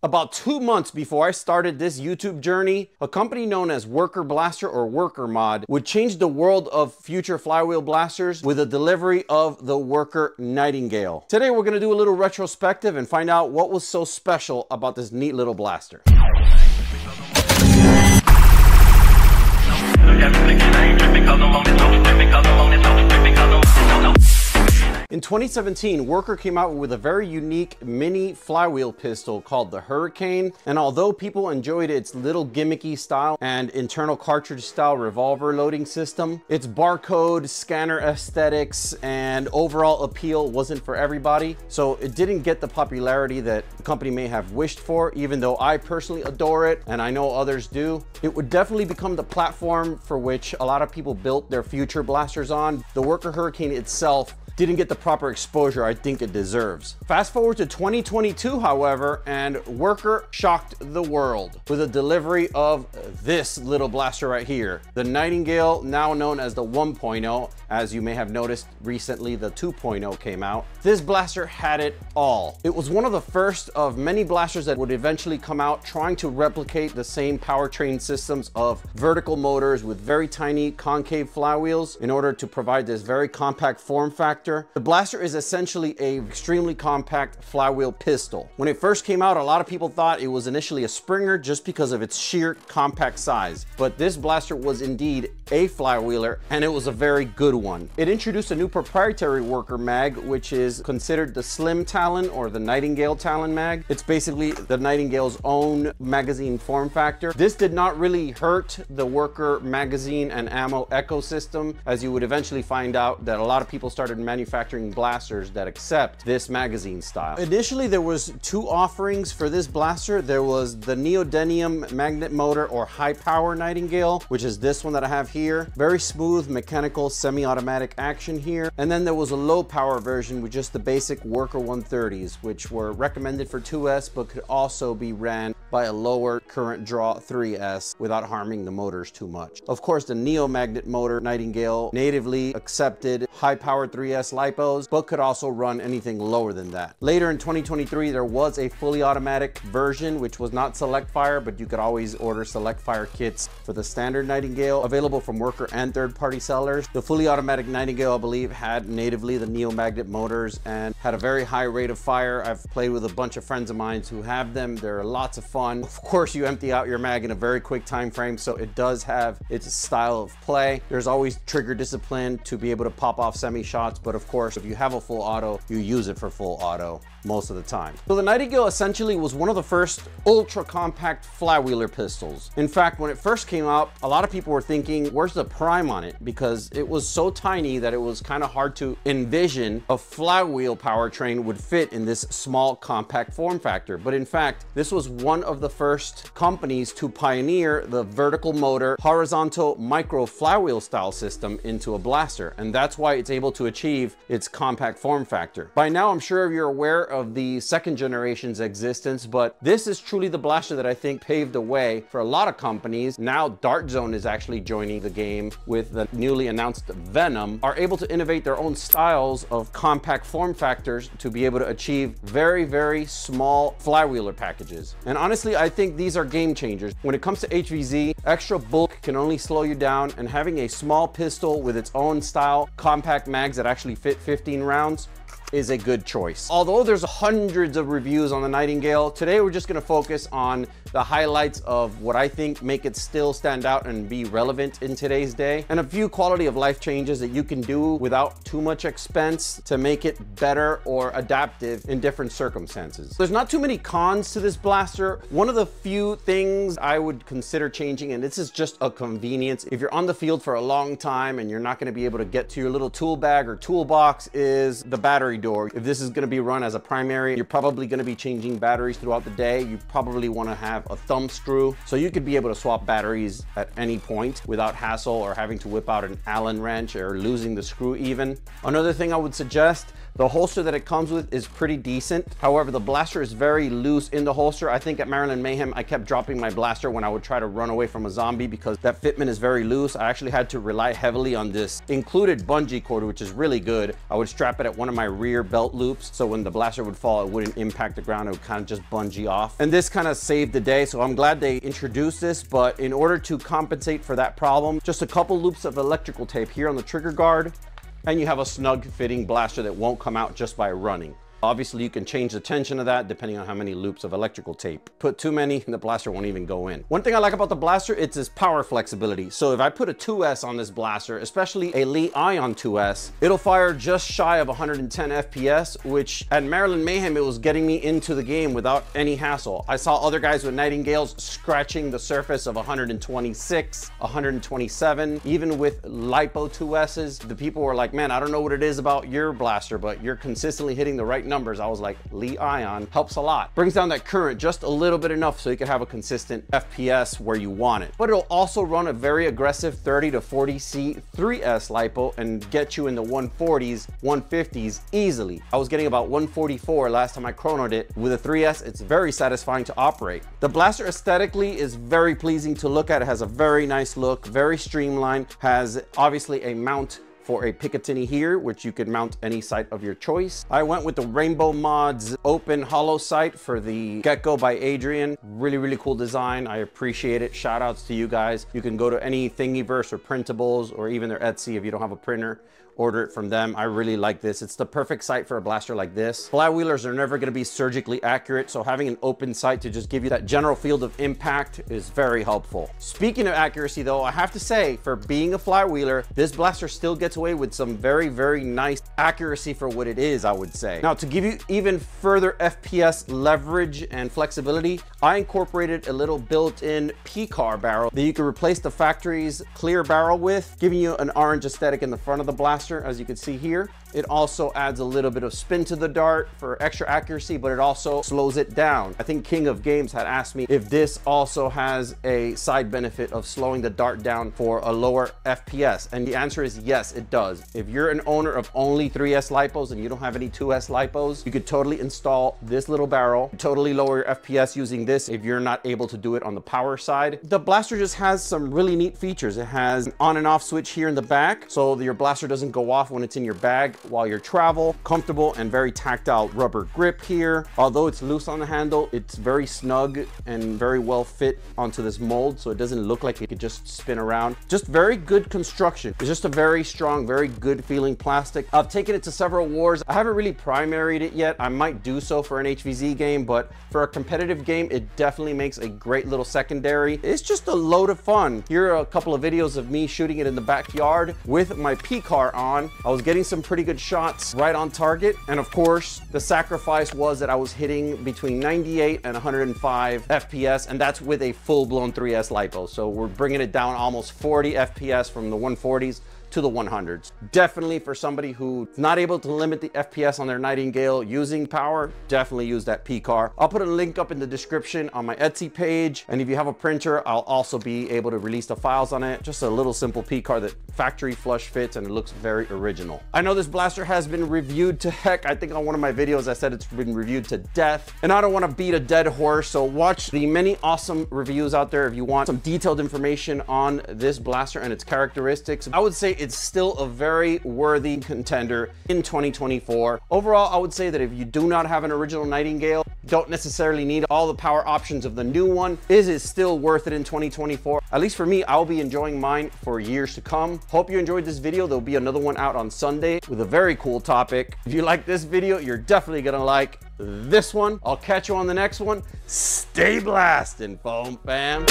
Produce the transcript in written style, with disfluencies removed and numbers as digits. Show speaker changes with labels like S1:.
S1: About 2 months before I started this YouTube journey, a company known as Worker Blaster or Worker Mod would change the world of future flywheel blasters with a delivery of the Worker Nightingale. Today we're going to do a little retrospective and find out what was so special about this neat little blaster. In 2017, Worker came out with a very unique mini flywheel pistol called the Hurricane, and although people enjoyed its little gimmicky style and internal cartridge style revolver loading system, its barcode, scanner aesthetics, and overall appeal wasn't for everybody, so it didn't get the popularity that the company may have wished for, even though I personally adore it, and I know others do. It would definitely become the platform for which a lot of people built their future blasters on. The Worker Hurricane itself didn't get the proper exposure I think it deserves. Fast forward to 2022, however, and Worker shocked the world with a delivery of this little blaster right here. The Nightingale, now known as the 1.0. As you may have noticed recently, the 2.0 came out. This blaster had it all. It was one of the first of many blasters that would eventually come out trying to replicate the same powertrain systems of vertical motors with very tiny concave flywheels in order to provide this very compact form factor. The blaster is essentially an extremely compact flywheel pistol. When it first came out, a lot of people thought it was initially a Springer just because of its sheer compact size. But this blaster was indeed a flywheeler, and it was a very good one. It introduced a new proprietary Worker mag, which is considered the Slim Talon or the Nightingale Talon mag. It's basically the Nightingale's own magazine form factor. This did not really hurt the Worker magazine and ammo ecosystem, as you would eventually find out that a lot of people started manufacturing blasters that accept this magazine style. Initially, there was two offerings for this blaster. There was the neodymium magnet motor or high power Nightingale, which is this one that I have here. Very smooth mechanical semi-automatic action here. And then there was a low power version with just the basic Worker 130s, which were recommended for 2S, but could also be ran by a lower current draw 3S without harming the motors too much. Of course, the neo magnet motor Nightingale natively accepted high power 3S lipos, but could also run anything lower than that. Later in 2023, there was a fully automatic version, which was not select fire, but you could always order select fire kits for the standard Nightingale, available from Worker and third-party sellers. The fully automatic Nightingale, I believe, had natively the neo magnet motors and had a very high rate of fire. I've played with a bunch of friends of mine who have them. They're lots of fun. Of course, you empty out your mag in a very quick time frame, so it does have its style of play. There's always trigger discipline to be able to pop off semi shots, but of course, if you have a full auto, you use it for full auto most of the time. So the Nightingale essentially was one of the first ultra compact flywheeler pistols. In fact, when it first came out, a lot of people were thinking, where's the prime on it? Because it was so tiny that it was kind of hard to envision a flywheel powertrain would fit in this small compact form factor. But in fact, this was one of the first companies to pioneer the vertical motor horizontal micro flywheel style system into a blaster. And that's why it's able to achieve its compact form factor. By now, I'm sure you're aware of the second generation's existence, but this is truly the blaster that I think paved the way for a lot of companies. Now Dart Zone is actually joining the game with the newly announced Venom, are able to innovate their own styles of compact form factors to be able to achieve very, very small flywheeler packages. And honestly, I think these are game changers. When it comes to HVZ, extra bulk can only slow you down, and having a small pistol with its own style, compact mags that actually fit 15 rounds, is a good choice. Although there's hundreds of reviews on the Nightingale, today we're just gonna focus on the highlights of what I think make it still stand out and be relevant in today's day, and a few quality of life changes that you can do without too much expense to make it better or adaptive in different circumstances. There's not too many cons to this blaster. One of the few things I would consider changing, and this is just a convenience, if you're on the field for a long time and you're not gonna be able to get to your little tool bag or toolbox, is the battery door. If this is gonna be run as a primary, you're probably gonna be changing batteries throughout the day. You probably wanna have a thumb screw, so you could be able to swap batteries at any point without hassle or having to whip out an Allen wrench or losing the screw even. Another thing I would suggest, The holster that it comes with is pretty decent. However, the blaster is very loose in the holster. I think at Maryland Mayhem, I kept dropping my blaster when I would try to run away from a zombie because that fitment is very loose. I actually had to rely heavily on this included bungee cord, which is really good. I would strap it at one of my rear belt loops, so when the blaster would fall, it wouldn't impact the ground. It would kind of just bungee off. And this kind of saved the day, so I'm glad they introduced this. But in order to compensate for that problem, just a couple loops of electrical tape here on the trigger guard, and you have a snug fitting blaster that won't come out just by running. Obviously, you can change the tension of that depending on how many loops of electrical tape. Put too many and the blaster won't even go in. One thing I like about the blaster, it's its power flexibility. So if I put a 2S on this blaster, especially a Li-ion 2S, it'll fire just shy of 110 FPS, which at Maryland Mayhem, it was getting me into the game without any hassle. I saw other guys with Nightingales scratching the surface of 126, 127, even with LiPo 2Ss. The people were like, man, I don't know what it is about your blaster, but you're consistently hitting the right numbers. I was like, Li-ion helps a lot. Brings down that current just a little bit enough so you can have a consistent FPS where you want it. But it'll also run a very aggressive 30 to 40C 3S LiPo and get you in the 140s, 150s easily. I was getting about 144 last time I chronoed it. With a 3S, it's very satisfying to operate. The blaster aesthetically is very pleasing to look at. It has a very nice look, very streamlined, has obviously a mount for a Picatinny here, which you could mount any sight of your choice. I went with the Rainbow Mods open hollow sight for the Gecko by Adrian. Really, really cool design. I appreciate it. Shout outs to you guys. You can go to any Thingiverse or Printables or even their Etsy if you don't have a printer. Order it from them. I really like this. It's the perfect sight for a blaster like this. Flywheelers are never going to be surgically accurate, so having an open sight to just give you that general field of impact is very helpful. Speaking of accuracy though, I have to say, for being a flywheeler, this blaster still gets away with some very, very nice accuracy for what it is, I would say. Now, to give you even further FPS leverage and flexibility, I incorporated a little built-in P-car barrel that you can replace the factory's clear barrel with, giving you an orange aesthetic in the front of the blaster, as you can see here. It also adds a little bit of spin to the dart for extra accuracy, but it also slows it down. I think King of Games had asked me if this also has a side benefit of slowing the dart down for a lower FPS. And the answer is yes, it does. If you're an owner of only 3S LiPos and you don't have any 2S LiPos, you could totally install this little barrel, totally lower your FPS using this if you're not able to do it on the power side. The blaster just has some really neat features. It has an on and off switch here in the back, so your blaster doesn't go off when it's in your bag while you're travel. Comfortable and very tactile rubber grip here. Although it's loose on the handle, it's very snug and very well fit onto this mold, so it doesn't look like it could just spin around. Just very good construction. It's just a very strong, very good feeling plastic. I've taken it to several wars. I haven't really primaried it yet. I might do so for an HVZ game, but for a competitive game, it definitely makes a great little secondary. It's just a load of fun. Here are a couple of videos of me shooting it in the backyard with my P-car on. I was getting some pretty good shots right on target. And of course, the sacrifice was that I was hitting between 98 and 105 FPS, and that's with a full-blown 3S LiPo. So we're bringing it down almost 40 FPS from the 140s to the 100s. Definitely for somebody who's not able to limit the FPS on their Nightingale using power, definitely use that P-car. I'll put a link up in the description on my Etsy page, and if you have a printer, I'll also be able to release the files on it. Just a little simple P-car that factory flush fits, and it looks very original. I know this blaster has been reviewed to heck. I think on one of my videos I said it's been reviewed to death, and I don't want to beat a dead horse, so watch the many awesome reviews out there if you want some detailed information on this blaster and its characteristics. I would say it's still a very worthy contender in 2024. Overall, I would say that if you do not have an original Nightingale, don't necessarily need all the power options of the new one, is it still worth it in 2024? At least for me, I'll be enjoying mine for years to come. Hope you enjoyed this video. There'll be another one out on Sunday with a very cool topic. If you like this video, you're definitely gonna like this one. I'll catch you on the next one. Stay blasting, foam fam.